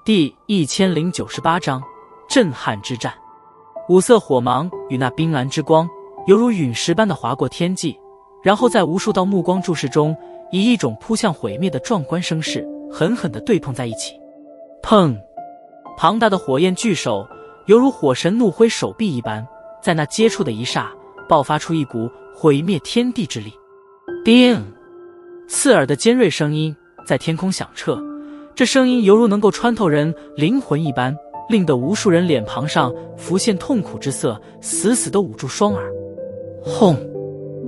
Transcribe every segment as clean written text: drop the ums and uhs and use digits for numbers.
第1098章震撼之战。五色火芒与那冰蓝之光犹如陨石般的划过天际，然后在无数道目光注视中，以一种扑向毁灭的壮观声势狠狠地对碰在一起。砰！庞大的火焰巨手犹如火神怒挥手臂一般，在那接触的一刹爆发出一股毁灭天地之力。叮！刺耳的尖锐声音在天空响彻，这声音犹如能够穿透人灵魂一般，令得无数人脸庞上浮现痛苦之色，死死地捂住双耳。轰！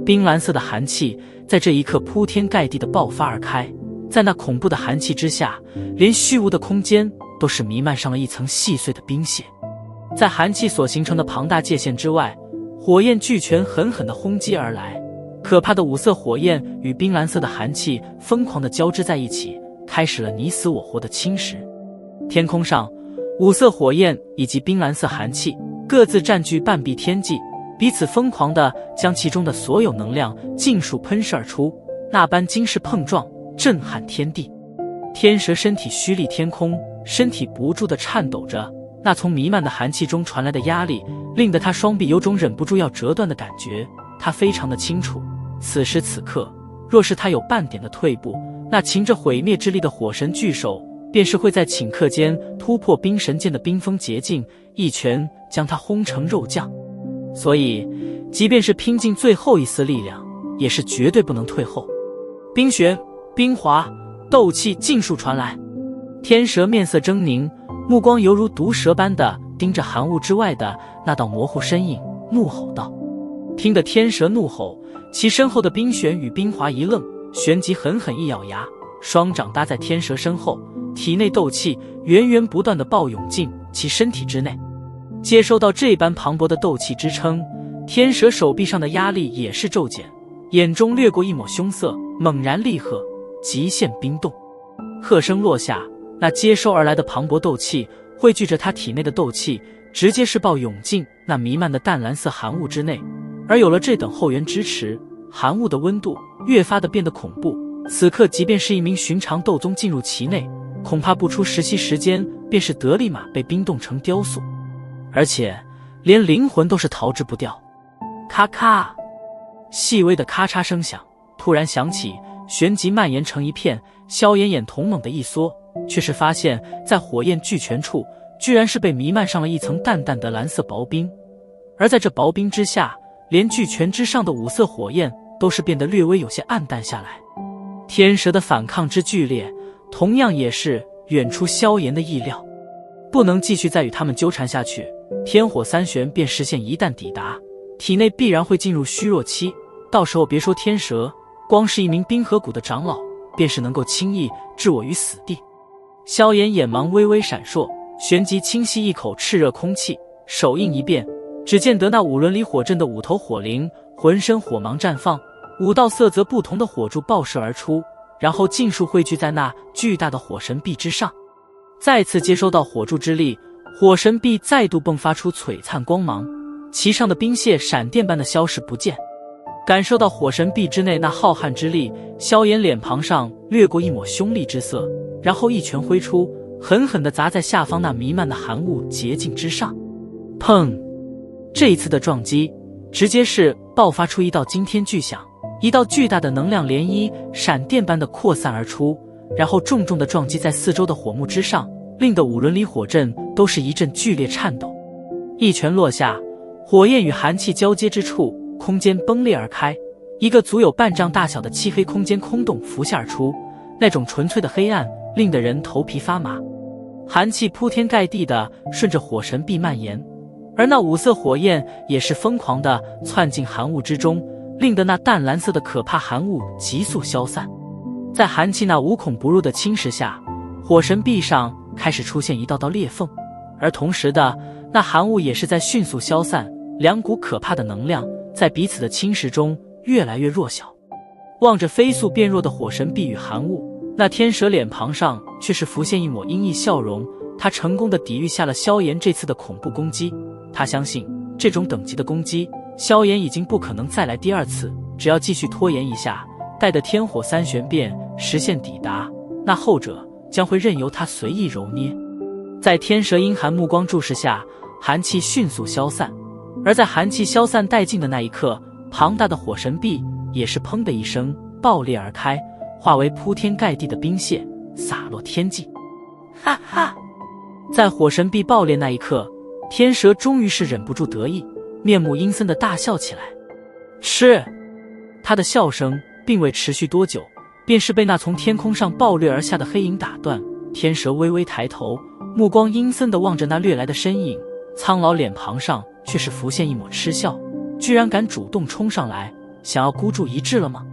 冰蓝色的寒气在这一刻铺天盖地地爆发而开，在那恐怖的寒气之下，连虚无的空间都是弥漫上了一层细碎的冰屑。在寒气所形成的庞大界限之外，火焰巨拳狠狠地轰击而来，可怕的五色火焰与冰蓝色的寒气疯狂地交织在一起，开始了你死我活的侵蚀。天空上，五色火焰以及冰蓝色寒气各自占据半壁天际，彼此疯狂地将其中的所有能量尽数喷射而出，那般惊世碰撞，震撼天地。天蛇身体虚立天空，身体不住地颤抖着，那从弥漫的寒气中传来的压力令得他双臂有种忍不住要折断的感觉。他非常的清楚，此时此刻若是他有半点的退步，那噙着毁灭之力的火神巨手便是会在顷刻间突破冰神剑的冰封捷径，一拳将他轰成肉酱。所以即便是拼尽最后一丝力量，也是绝对不能退后。冰旋、冰华、斗气尽数传来。天蛇面色狰狞，目光犹如毒蛇般的盯着寒雾之外的那道模糊身影，怒吼道。听得天蛇怒吼，其身后的冰旋与冰华一愣，旋即狠狠一咬牙，双掌搭在天蛇身后，体内斗气源源不断地暴涌进其身体之内。接收到这般磅礴的斗气支撑，天蛇手臂上的压力也是骤减，眼中掠过一抹凶色，猛然厉喝，极限冰冻。喝声落下，那接收而来的磅礴斗气汇聚着他体内的斗气，直接是暴涌进那弥漫的淡蓝色寒雾之内。而有了这等后援支持，寒雾的温度越发的变得恐怖，此刻即便是一名寻常斗宗进入其内，恐怕不出10息时间便是得立马被冰冻成雕塑，而且连灵魂都是逃之不掉。咔咔，细微的咔嚓声响突然响起，旋即蔓延成一片。萧炎眼瞳猛地一缩，却是发现在火焰巨拳处居然是被弥漫上了一层淡淡的蓝色薄冰，而在这薄冰之下，连巨拳之上的五色火焰都是变得略微有些暗淡下来。天蛇的反抗之剧烈，同样也是远出萧炎的意料，不能继续再与他们纠缠下去，天火三玄便实现一旦抵达，体内必然会进入虚弱期，到时候别说天蛇，光是一名冰河谷的长老便是能够轻易置我于死地。萧炎眼芒微微闪烁，旋即轻吸一口炽热空气，手印一变，只见得那五轮里火阵的五头火灵浑身火芒绽放，5道色泽不同的火柱爆射而出，然后尽数汇聚在那巨大的火神臂之上。再次接收到火柱之力，火神臂再度迸发出璀璨光芒，其上的冰屑闪电般的消失不见。感受到火神臂之内那浩瀚之力，萧炎脸庞上掠过一抹凶厉之色，然后一拳挥出，狠狠地砸在下方那弥漫的寒雾结境之上。砰！这一次的撞击直接是爆发出一道惊天巨响，一道巨大的能量涟漪闪电般的扩散而出，然后重重地撞击在四周的火幕之上，令得五轮里火阵都是一阵剧烈颤抖。一拳落下，火焰与寒气交接之处，空间崩裂而开，一个足有半丈大小的漆黑空间空洞浮现而出，那种纯粹的黑暗令得人头皮发麻。寒气铺天盖地地顺着火神臂蔓延，而那五色火焰也是疯狂地窜进寒雾之中，令得那淡蓝色的可怕寒雾急速消散。在寒气那无孔不入的侵蚀下，火神臂上开始出现一道道裂缝，而同时的那寒雾也是在迅速消散，两股可怕的能量在彼此的侵蚀中越来越弱小。望着飞速变弱的火神臂与寒雾，那天蛇脸庞上却是浮现一抹阴翳笑容，他成功地抵御下了萧炎这次的恐怖攻击。他相信这种等级的攻击，萧炎已经不可能再来第二次，只要继续拖延一下，待得天火三玄变实现抵达，那后者将会任由他随意揉捏。在天蛇阴寒目光注视下，寒气迅速消散。而在寒气消散殆尽的那一刻，庞大的火神臂也是砰的一声爆裂而开，化为铺天盖地的冰屑，洒落天际。哈哈！在火神臂爆裂那一刻，天蛇终于是忍不住得意，面目阴森的大笑起来。吃！他的笑声并未持续多久，便是被那从天空上暴掠而下的黑影打断。天蛇微微抬头，目光阴森地望着那掠来的身影，苍老脸庞上却是浮现一抹嗤笑。居然敢主动冲上来，想要孤注一掷了吗？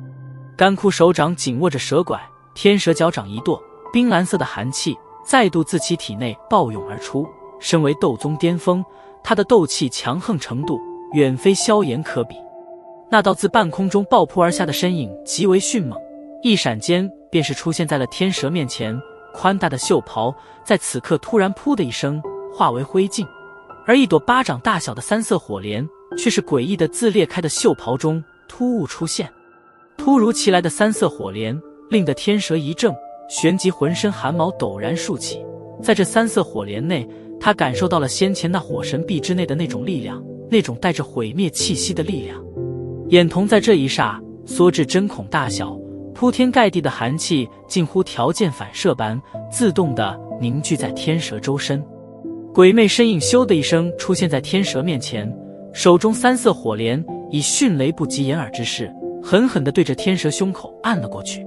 干枯手掌紧握着蛇拐，天蛇脚掌一跺，冰蓝色的寒气再度自其体内暴涌而出。身为斗宗巅峰，他的斗气强横程度远非萧炎可比。那道自半空中爆扑而下的身影极为迅猛，一闪间便是出现在了天蛇面前。宽大的袖袍在此刻突然噗的一声化为灰烬，而一朵巴掌大小的三色火莲却是诡异的自裂开的袖袍中突兀出现。突如其来的三色火莲令得天蛇一怔，旋即浑身汗毛陡然竖起。在这三色火莲内，他感受到了先前那火神臂之内的那种力量，那种带着毁灭气息的力量。眼瞳在这一霎缩至针孔大小，铺天盖地的寒气近乎条件反射般自动地凝聚在天蛇周身。鬼魅身影咻的一声出现在天蛇面前，手中三色火莲以迅雷不及掩耳之势狠狠地对着天蛇胸口按了过去。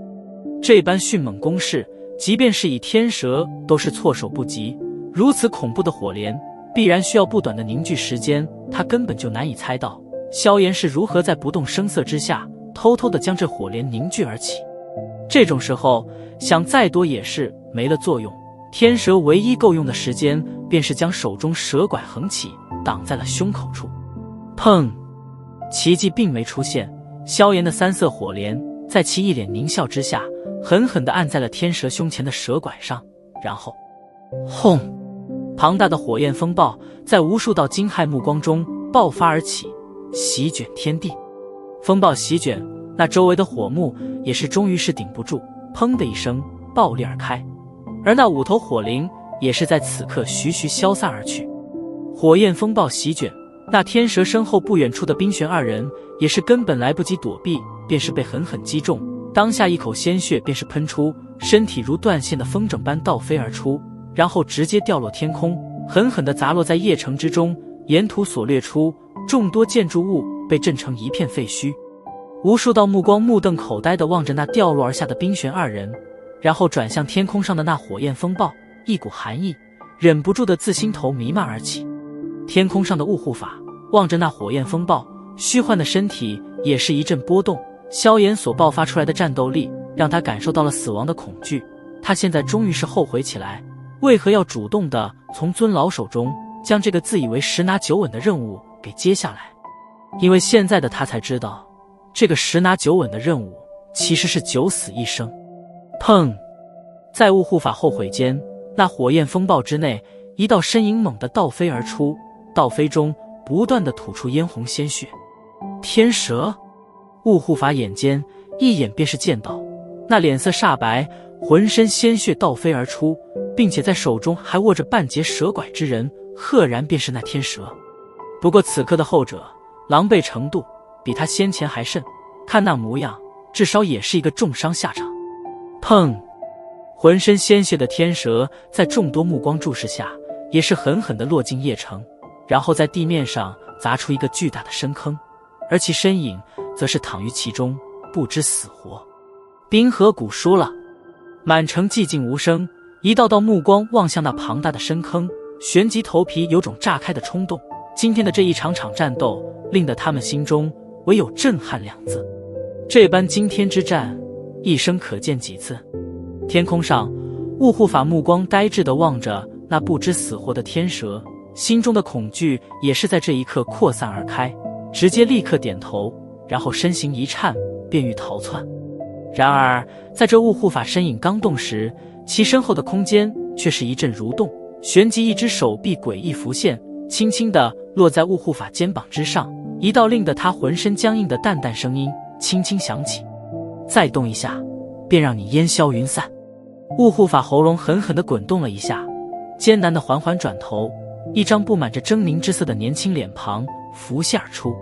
这般迅猛攻势，即便是以天蛇都是措手不及。如此恐怖的火莲必然需要不短的凝聚时间，他根本就难以猜到萧炎是如何在不动声色之下偷偷地将这火莲凝聚而起。这种时候想再多也是没了作用，天蛇唯一够用的时间便是将手中蛇拐横起，挡在了胸口处。砰！奇迹并没出现，萧炎的三色火莲在其一脸狞笑之下狠狠地按在了天蛇胸前的蛇拐上，然后轰！庞大的火焰风暴在无数道惊骇目光中爆发而起，席卷天地。风暴席卷，那周围的火幕也是终于是顶不住，砰的一声爆裂而开。而那五头火灵也是在此刻徐徐消散而去。火焰风暴席卷，那天蛇身后不远处的冰玄二人也是根本来不及躲避，便是被狠狠击中，当下一口鲜血便是喷出，身体如断线的风筝般倒飞而出，然后直接掉落天空，狠狠地砸落在邺城之中，沿途所掠出众多建筑物被震成一片废墟。无数道目光目瞪口呆地望着那掉落而下的冰玄二人，然后转向天空上的那火焰风暴，一股寒意忍不住的自心头弥漫而起。天空上的雾护法望着那火焰风暴，虚幻的身体也是一阵波动。萧炎所爆发出来的战斗力让他感受到了死亡的恐惧，他现在终于是后悔起来，为何要主动的从尊老手中将这个自以为十拿九稳的任务给接下来。因为现在的他才知道，这个十拿九稳的任务其实是九死一生。砰！在雾护法后悔间，那火焰风暴之内，一道身影猛地倒飞而出，倒飞中不断地吐出嫣红鲜血。天蛇！雾护法眼尖，一眼便是见到那脸色煞白，浑身鲜血倒飞而出，并且在手中还握着半截蛇拐之人，赫然便是那天蛇。不过此刻的后者狼狈程度比他先前还甚，看那模样至少也是一个重伤下场。砰！浑身鲜血的天蛇在众多目光注视下也是狠狠地落进邺城，然后在地面上砸出一个巨大的深坑，而其身影则是躺于其中不知死活。冰河谷输了。满城寂静无声，一道道目光望向那庞大的深坑，旋即头皮有种炸开的冲动。今天的这一场战斗令得他们心中唯有震撼两字。这般惊天之战一生可见几次。天空上雾护法目光呆滞地望着那不知死活的天蛇，心中的恐惧也是在这一刻扩散而开，直接立刻点头，然后身形一颤，便欲逃窜。然而在这雾护法身影刚动时，其身后的空间却是一阵蠕动，旋即一只手臂诡异浮现，轻轻地落在雾护法肩膀之上，一道令得他浑身僵硬的淡淡声音轻轻响起：再动一下，便让你烟消云散。雾护法喉咙狠狠地滚动了一下，艰难地缓缓转头，一张布满着狰狞之色的年轻脸庞浮现而出。